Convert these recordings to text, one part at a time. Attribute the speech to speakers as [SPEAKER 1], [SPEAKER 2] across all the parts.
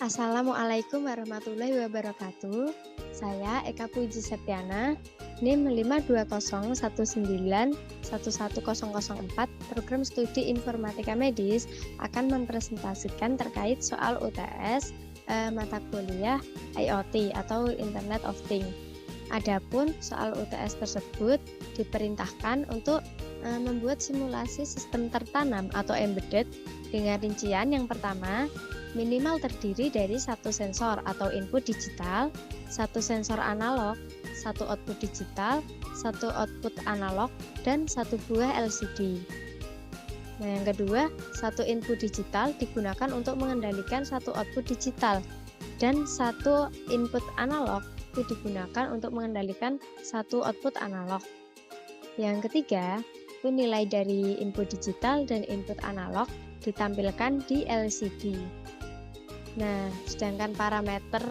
[SPEAKER 1] Assalamualaikum warahmatullahi wabarakatuh. Saya Eka Puji Septiana, NIM 52019110004, Program Studi Informatika Medis, akan mempresentasikan terkait soal UTS mata kuliah IoT atau Internet of Things. Adapun soal UTS tersebut diperintahkan untuk membuat simulasi sistem tertanam atau embedded dengan rincian yang pertama, minimal terdiri dari satu sensor atau input digital, satu sensor analog, satu output digital, satu output analog, dan satu buah LCD. Nah, yang kedua, satu input digital digunakan untuk mengendalikan satu output digital, dan satu input analog itu digunakan untuk mengendalikan satu output analog. Yang ketiga, itu nilai dari input digital dan input analog ditampilkan di LCD. Nah, sedangkan parameter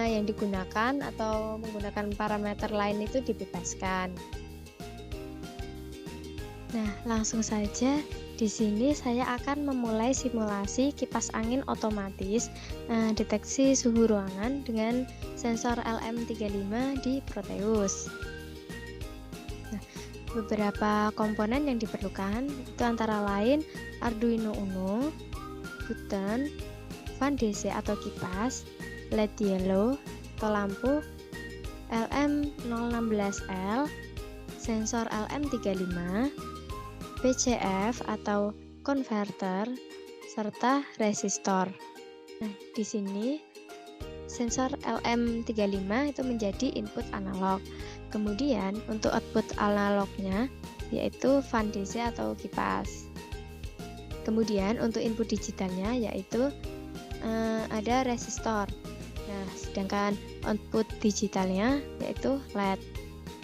[SPEAKER 1] yang digunakan atau menggunakan parameter lain itu dibebaskan. Nah, langsung saja di sini saya akan memulai simulasi kipas angin otomatis deteksi suhu ruangan dengan sensor LM35 di Proteus. Nah, beberapa komponen yang diperlukan itu antara lain Arduino Uno, button, fan DC atau kipas, LED yellow atau lampu, LM016L, sensor LM35, VCF atau konverter, serta resistor. Nah, di sini sensor LM35 itu menjadi input analog. Kemudian untuk output analognya yaitu fan DC atau kipas. Kemudian untuk input digitalnya yaitu ada resistor. Nah, sedangkan output digitalnya yaitu LED.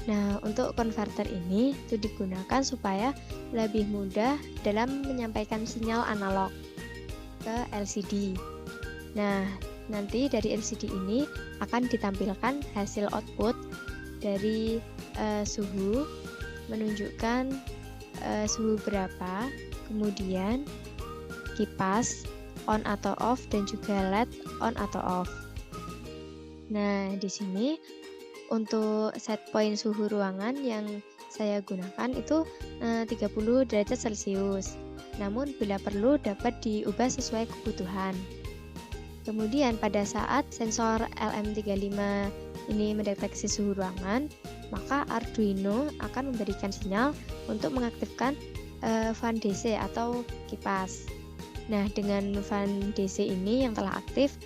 [SPEAKER 1] Nah, untuk konverter ini itu digunakan supaya lebih mudah dalam menyampaikan sinyal analog ke LCD. Nah, nanti dari LCD ini akan ditampilkan hasil output dari suhu, menunjukkan suhu berapa, kemudian kipas on atau off dan juga LED on atau off. Nah, di sini untuk set point suhu ruangan yang saya gunakan itu 30 derajat Celcius. Namun bila perlu dapat diubah sesuai kebutuhan. Kemudian pada saat sensor LM35 ini mendeteksi suhu ruangan, maka Arduino akan memberikan sinyal untuk mengaktifkan fan DC atau kipas. Nah, dengan fan DC ini yang telah aktif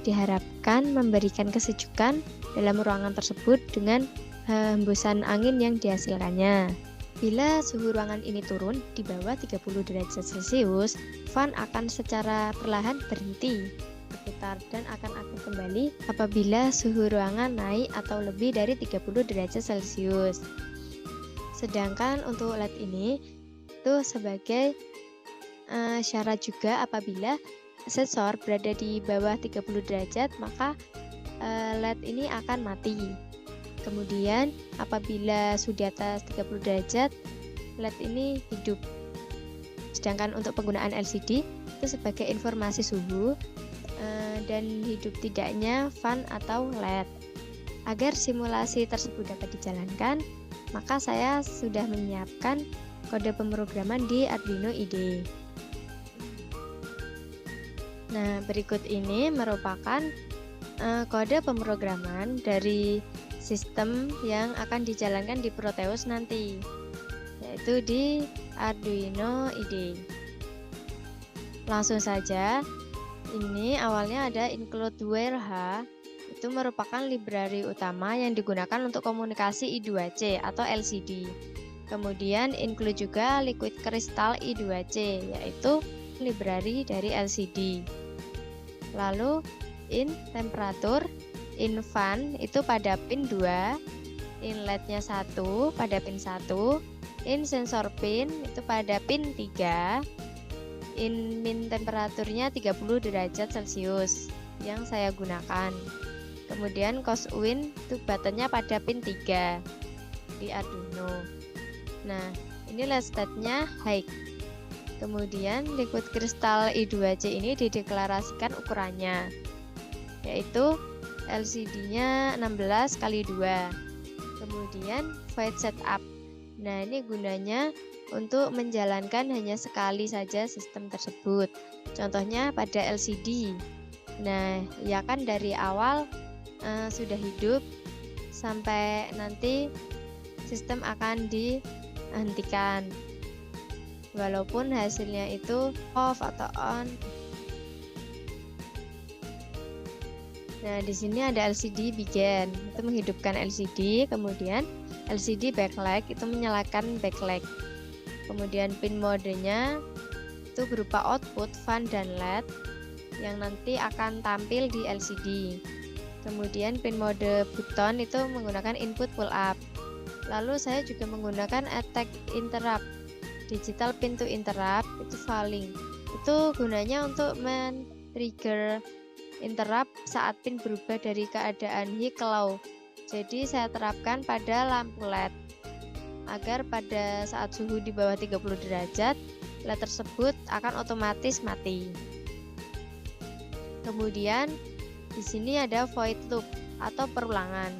[SPEAKER 1] diharapkan memberikan kesejukan dalam ruangan tersebut dengan hembusan angin yang dihasilkannya. Bila suhu ruangan ini turun di bawah 30 derajat Celcius, fan akan secara perlahan berhenti berputar dan akan aktif kembali apabila suhu ruangan naik atau lebih dari 30 derajat Celcius. Sedangkan untuk LED ini itu sebagai syarat juga apabila sensor berada di bawah 30 derajat maka LED ini akan mati. Kemudian apabila sudah di atas 30 derajat LED ini hidup. Sedangkan untuk penggunaan LCD itu sebagai informasi suhu dan hidup tidaknya fan atau LED. Agar simulasi tersebut dapat dijalankan, maka saya sudah menyiapkan kode pemrograman di Arduino IDE. Nah, berikut ini merupakan kode pemrograman dari sistem yang akan dijalankan di Proteus nanti, yaitu di Arduino IDE. Langsung saja, ini awalnya ada include WRH, itu merupakan library utama yang digunakan untuk komunikasi I2C atau LCD. Kemudian include juga liquid crystal I2C, yaitu library dari LCD. Lalu in temperatur, in fan itu pada pin 2, in LED-nya 1 pada pin 1, in sensor pin itu pada pin 3, in min temperaturnya 30 derajat Celcius yang saya gunakan. Kemudian cos win itu buttonnya pada pin 3 di Arduino. Nah, ini LED state-nya high. Kemudian liquid kristal I2C ini dideklarasikan ukurannya. yaitu LCD-nya 16x2. Kemudian void setup. Nah, ini gunanya untuk menjalankan hanya sekali saja sistem tersebut. Contohnya pada LCD. Nah, ya kan dari awal sudah hidup sampai nanti sistem akan dihentikan. Walaupun hasilnya itu off atau on. Nah, di sini ada LCD begin, itu menghidupkan LCD, kemudian LCD backlight itu menyalakan backlight. Kemudian pin modenya itu berupa output, fan, dan LED yang nanti akan tampil di LCD. Kemudian pin mode button itu menggunakan input pull up. Lalu saya juga menggunakan attack interrupt, digital pin to interrupt, itu falling. Itu gunanya untuk men-trigger interrupt saat pin berubah dari keadaan high ke low. Jadi saya terapkan pada lampu LED agar pada saat suhu di bawah 30 derajat LED tersebut akan otomatis mati. Kemudian di sini ada void loop atau perulangan.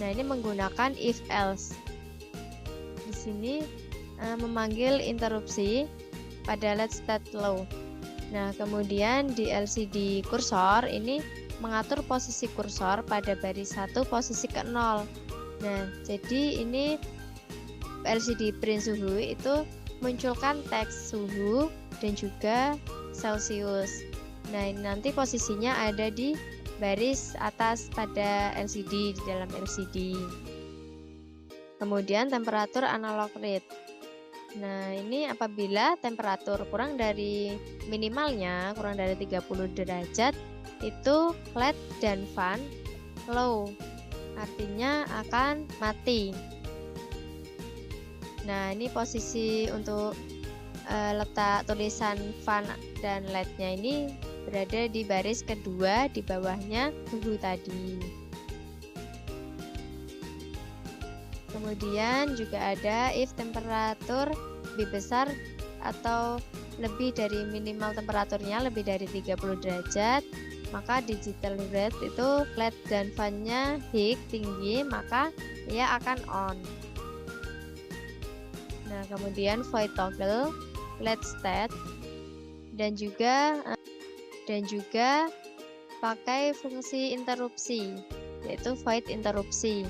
[SPEAKER 1] Nah, ini menggunakan if else. Di sini memanggil interupsi pada LED state low. Nah, kemudian di LCD kursor ini mengatur posisi kursor pada baris 1 posisi ke 0. Nah, jadi ini LCD print suhu itu munculkan teks suhu dan juga Celsius. Nah, ini nanti posisinya ada di baris atas pada LCD, di dalam LCD. Kemudian temperatur analog read. Nah, ini apabila temperatur kurang dari minimalnya, kurang dari 30 derajat, itu LED dan fan low, artinya akan mati. Nah, ini posisi untuk letak tulisan fan dan LED-nya ini berada di baris kedua, di bawahnya suhu tadi. Kemudian juga ada if temperatur lebih besar atau lebih dari minimal temperaturnya lebih dari 30 derajat, maka digital read itu LED dan fan-nya high, tinggi, maka ia akan on. Nah, kemudian void toggle, LED state, dan juga pakai fungsi interupsi, yaitu void interupsi.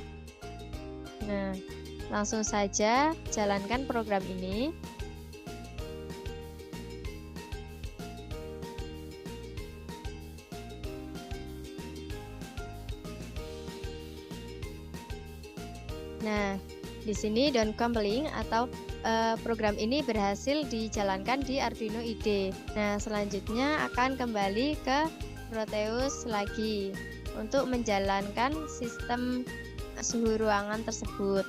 [SPEAKER 1] Nah, langsung saja jalankan program ini. Nah, di sini down coupling atau program ini berhasil dijalankan di Arduino IDE. Nah, selanjutnya akan kembali ke Proteus lagi untuk menjalankan sistem suhu ruangan tersebut.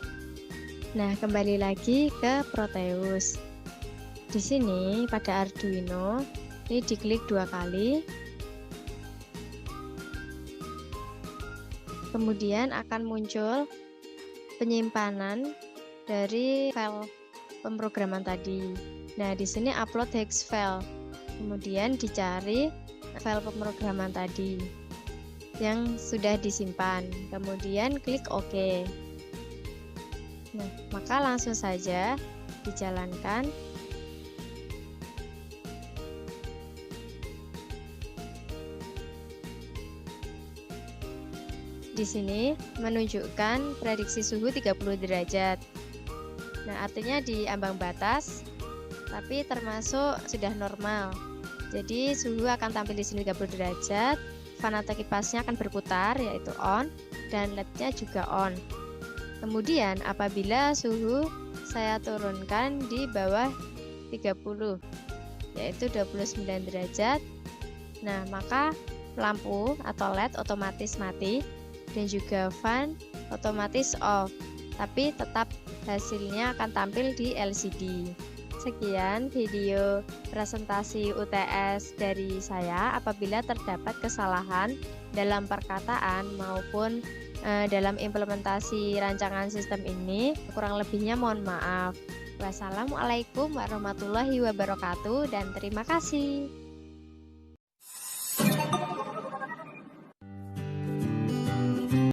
[SPEAKER 1] Nah, kembali lagi ke Proteus. Di sini pada Arduino ini diklik 2 kali. Kemudian akan muncul penyimpanan dari file pemrograman tadi. Nah, di sini upload hex file. Kemudian dicari file pemrograman tadi yang sudah disimpan. Kemudian klik OK. Nah, maka langsung saja dijalankan. Di sini menunjukkan prediksi suhu 30 derajat. Nah, artinya di ambang batas, tapi termasuk sudah normal. Jadi suhu akan tampil di sini 30 derajat, fan atau kipasnya akan berputar yaitu on, dan LED-nya juga on. Kemudian apabila suhu saya turunkan di bawah 30, yaitu 29 derajat, nah maka lampu atau LED otomatis mati dan juga fan otomatis off, tapi tetap hasilnya akan tampil di LCD. Sekian video presentasi UTS dari saya. Apabila terdapat kesalahan dalam perkataan maupun dalam implementasi rancangan sistem ini, kurang lebihnya mohon maaf. Wassalamualaikum warahmatullahi wabarakatuh dan terima kasih.